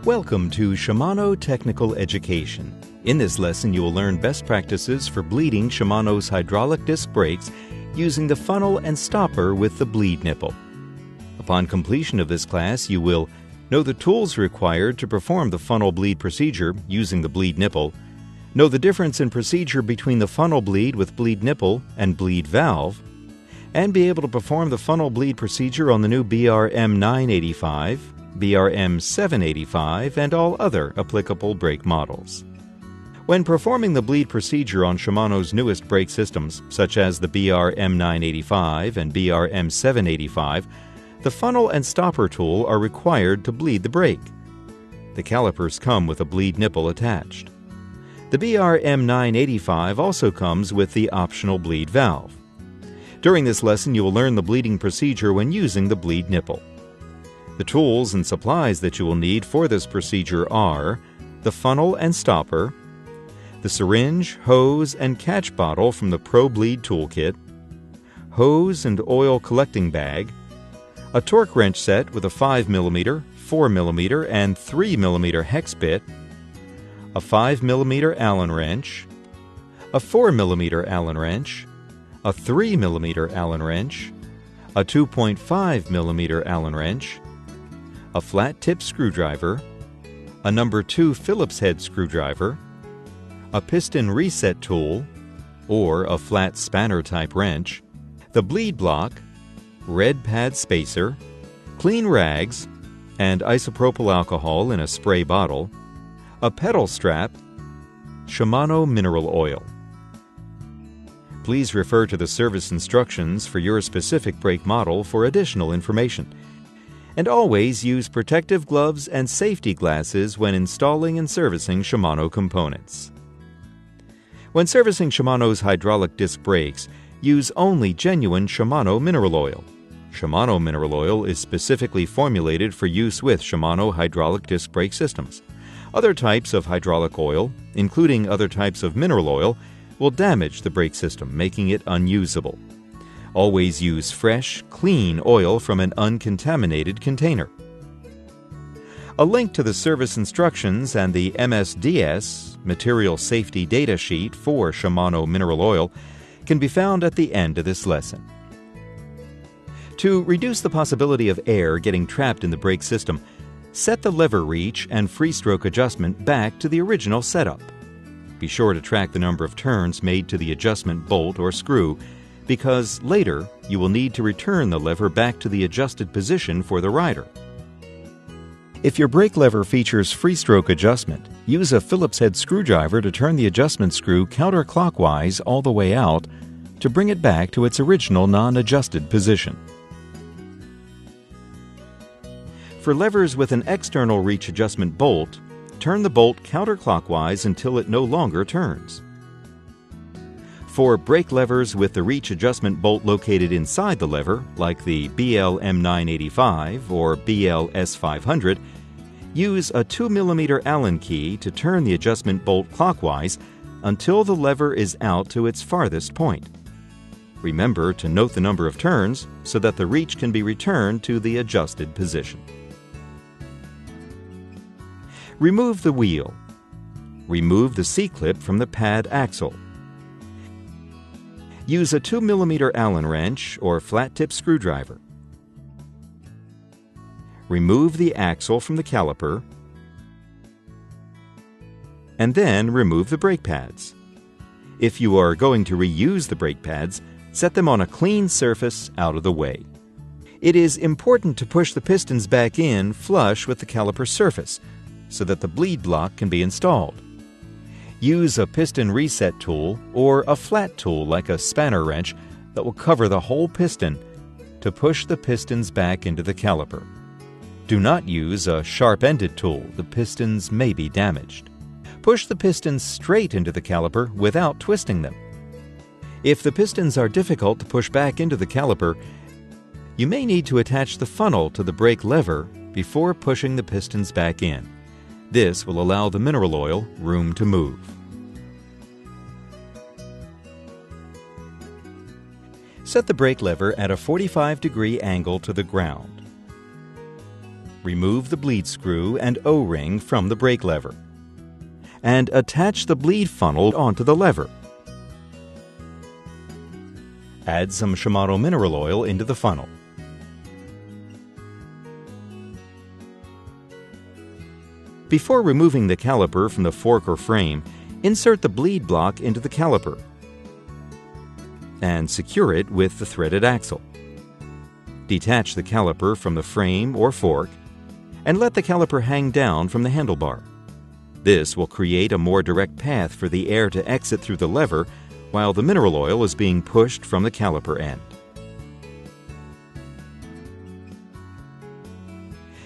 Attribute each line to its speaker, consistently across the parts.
Speaker 1: Welcome to Shimano Technical Education. In this lesson, you will learn best practices for bleeding Shimano's hydraulic disc brakes using the funnel and stopper with the bleed nipple. Upon completion of this class, you will know the tools required to perform the funnel bleed procedure using the bleed nipple, know the difference in procedure between the funnel bleed with bleed nipple and bleed valve, and be able to perform the funnel bleed procedure on the new M985, M785, and all other applicable brake models. When performing the bleed procedure on Shimano's newest brake systems, such as the M985 and M785, the funnel and stopper tool are required to bleed the brake. The calipers come with a bleed nipple attached. The M985 also comes with the optional bleed valve. During this lesson, you will learn the bleeding procedure when using the bleed nipple. The tools and supplies that you will need for this procedure are the funnel and stopper, the syringe, hose, and catch bottle from the Pro Bleed Toolkit, hose and oil collecting bag, a torque wrench set with a 5mm, 4mm, and 3mm hex bit, a 5mm Allen wrench, a 4mm Allen wrench, a 3mm Allen wrench, a 2.5mm Allen wrench, a flat tip screwdriver, a number 2 Phillips head screwdriver, a piston reset tool, or a flat spanner type wrench, the bleed block, red pad spacer, clean rags, and isopropyl alcohol in a spray bottle, a pedal strap, Shimano mineral oil. Please refer to the service instructions for your specific brake model for additional information. And always use protective gloves and safety glasses when installing and servicing Shimano components. When servicing Shimano's hydraulic disc brakes, use only genuine Shimano mineral oil. Shimano mineral oil is specifically formulated for use with Shimano hydraulic disc brake systems. Other types of hydraulic oil, including other types of mineral oil, will damage the brake system, making it unusable. Always use fresh, clean oil from an uncontaminated container. A link to the service instructions and the MSDS, Material Safety Data Sheet for Shimano mineral oil, can be found at the end of this lesson. To reduce the possibility of air getting trapped in the brake system, set the lever reach and free stroke adjustment back to the original setup. Be sure to track the number of turns made to the adjustment bolt or screw, because later you will need to return the lever back to the adjusted position for the rider. If your brake lever features free stroke adjustment, use a Phillips head screwdriver to turn the adjustment screw counterclockwise all the way out to bring it back to its original non-adjusted position. For levers with an external reach adjustment bolt, turn the bolt counterclockwise until it no longer turns. For brake levers with the reach adjustment bolt located inside the lever, like the M985 or S500, use a 2mm Allen key to turn the adjustment bolt clockwise until the lever is out to its farthest point. Remember to note the number of turns so that the reach can be returned to the adjusted position. Remove the wheel. Remove the C-clip from the pad axle. Use a 2mm Allen wrench or flat tip screwdriver. Remove the axle from the caliper, and then remove the brake pads. If you are going to reuse the brake pads, set them on a clean surface out of the way. It is important to push the pistons back in flush with the caliper surface so that the bleed block can be installed. Use a piston reset tool or a flat tool like a spanner wrench that will cover the whole piston to push the pistons back into the caliper. Do not use a sharp-ended tool. The pistons may be damaged. Push the pistons straight into the caliper without twisting them. If the pistons are difficult to push back into the caliper, you may need to attach the funnel to the brake lever before pushing the pistons back in. This will allow the mineral oil room to move. Set the brake lever at a 45-degree angle to the ground. Remove the bleed screw and O-ring from the brake lever, and attach the bleed funnel onto the lever. Add some Shimano mineral oil into the funnel. Before removing the caliper from the fork or frame, insert the bleed block into the caliper and secure it with the threaded axle. Detach the caliper from the frame or fork and let the caliper hang down from the handlebar. This will create a more direct path for the air to exit through the lever while the mineral oil is being pushed from the caliper end.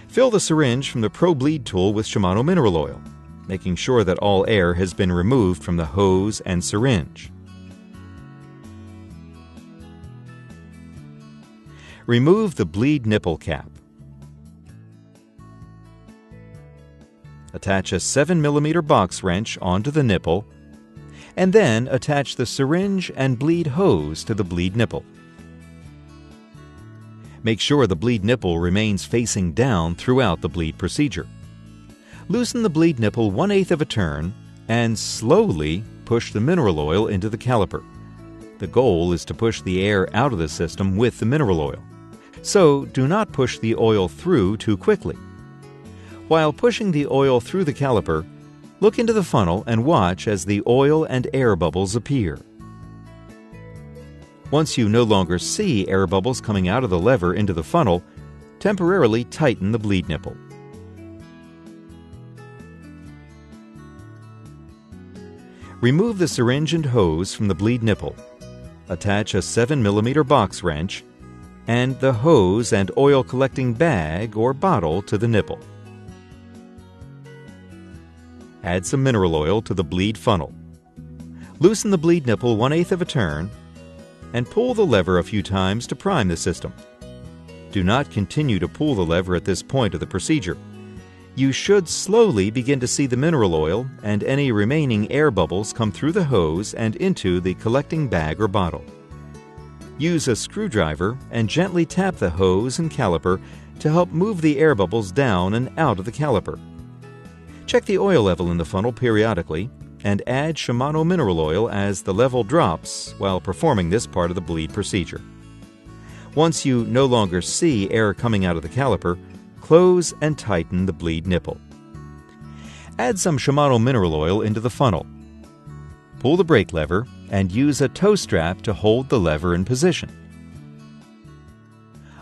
Speaker 1: Fill the syringe from the Pro Bleed tool with Shimano mineral oil, making sure that all air has been removed from the hose and syringe. Remove the bleed nipple cap. Attach a 7mm box wrench onto the nipple, and then attach the syringe and bleed hose to the bleed nipple. Make sure the bleed nipple remains facing down throughout the bleed procedure. Loosen the bleed nipple 1/8 of a turn and slowly push the mineral oil into the caliper. The goal is to push the air out of the system with the mineral oil, so do not push the oil through too quickly. While pushing the oil through the caliper, look into the funnel and watch as the oil and air bubbles appear. Once you no longer see air bubbles coming out of the lever into the funnel, temporarily tighten the bleed nipple. Remove the syringe and hose from the bleed nipple. Attach a 7mm box wrench and the hose and oil collecting bag or bottle to the nipple. Add some mineral oil to the bleed funnel. Loosen the bleed nipple 1/8 of a turn and pull the lever a few times to prime the system. Do not continue to pull the lever at this point of the procedure. You should slowly begin to see the mineral oil and any remaining air bubbles come through the hose and into the collecting bag or bottle. Use a screwdriver and gently tap the hose and caliper to help move the air bubbles down and out of the caliper. Check the oil level in the funnel periodically and add Shimano mineral oil as the level drops while performing this part of the bleed procedure. Once you no longer see air coming out of the caliper, close and tighten the bleed nipple. Add some Shimano mineral oil into the funnel. Pull the brake lever and use a toe strap to hold the lever in position.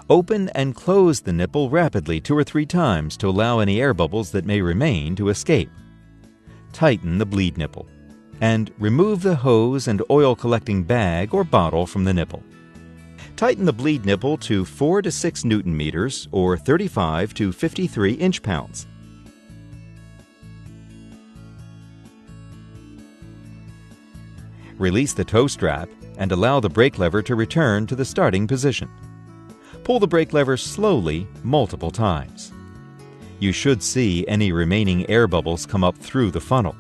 Speaker 1: Open and close the nipple rapidly 2 or 3 times to allow any air bubbles that may remain to escape. Tighten the bleed nipple and remove the hose and oil collecting bag or bottle from the nipple. Tighten the bleed nipple to 4 to 6 Newton meters or 35 to 53 inch-pounds. Release the toe strap and allow the brake lever to return to the starting position. Pull the brake lever slowly multiple times. You should see any remaining air bubbles come up through the funnel.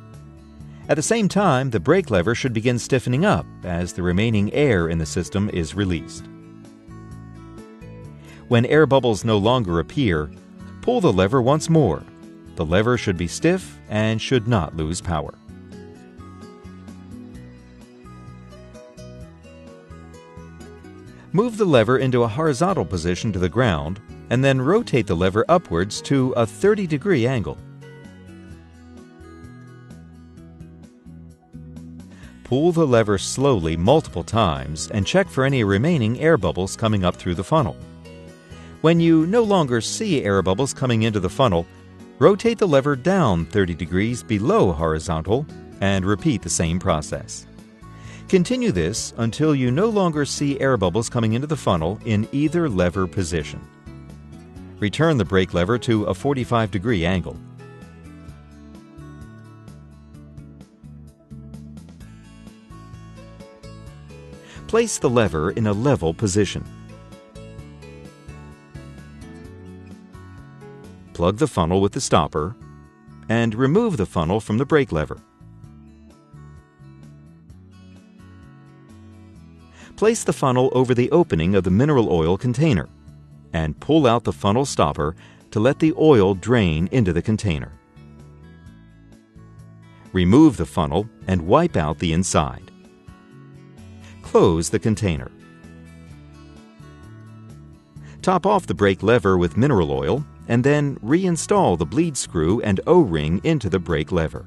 Speaker 1: At the same time, the brake lever should begin stiffening up as the remaining air in the system is released. When air bubbles no longer appear, pull the lever once more. The lever should be stiff and should not lose power. Move the lever into a horizontal position to the ground and then rotate the lever upwards to a 30-degree angle. Pull the lever slowly multiple times and check for any remaining air bubbles coming up through the funnel. When you no longer see air bubbles coming into the funnel, rotate the lever down 30 degrees below horizontal and repeat the same process. Continue this until you no longer see air bubbles coming into the funnel in either lever position. Return the brake lever to a 45-degree angle. Place the lever in a level position. Plug the funnel with the stopper and remove the funnel from the brake lever. Place the funnel over the opening of the mineral oil container and pull out the funnel stopper to let the oil drain into the container. Remove the funnel and wipe out the inside. Close the container. Top off the brake lever with mineral oil and then reinstall the bleed screw and O-ring into the brake lever.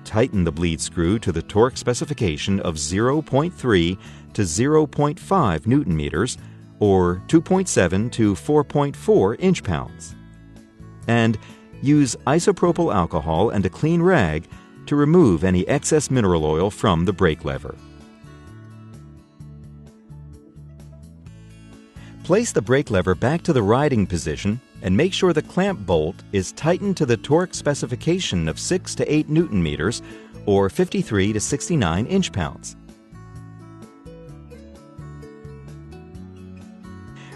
Speaker 1: Tighten the bleed screw to the torque specification of 0.3 to 0.5 Newton meters or 2.7 to 4.4 inch-pounds. And use isopropyl alcohol and a clean rag to remove any excess mineral oil from the brake lever. Place the brake lever back to the riding position and make sure the clamp bolt is tightened to the torque specification of 6 to 8 Newton meters or 53 to 69 inch-pounds.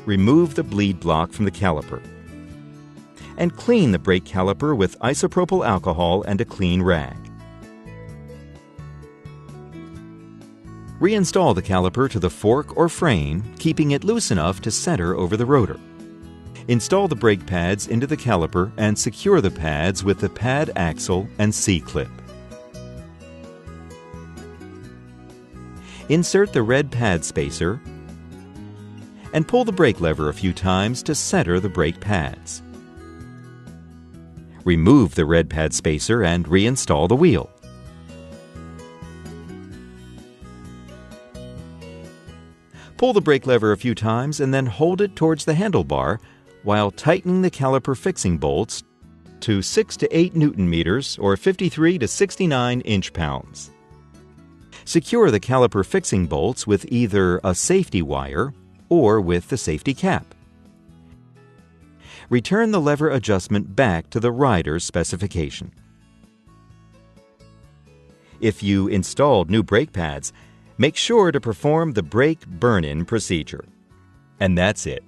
Speaker 1: Remove the bleed block from the caliper and clean the brake caliper with isopropyl alcohol and a clean rag. Reinstall the caliper to the fork or frame, keeping it loose enough to center over the rotor. Install the brake pads into the caliper and secure the pads with the pad axle and C-clip. Insert the red pad spacer and pull the brake lever a few times to center the brake pads. Remove the red pad spacer and reinstall the wheel. Pull the brake lever a few times and then hold it towards the handlebar while tightening the caliper fixing bolts to 6 to 8 Newton meters or 53 to 69 inch-pounds. Secure the caliper fixing bolts with either a safety wire or with the safety cap. Return the lever adjustment back to the rider's specification. If you installed new brake pads, make sure to perform the brake burn-in procedure. And that's it.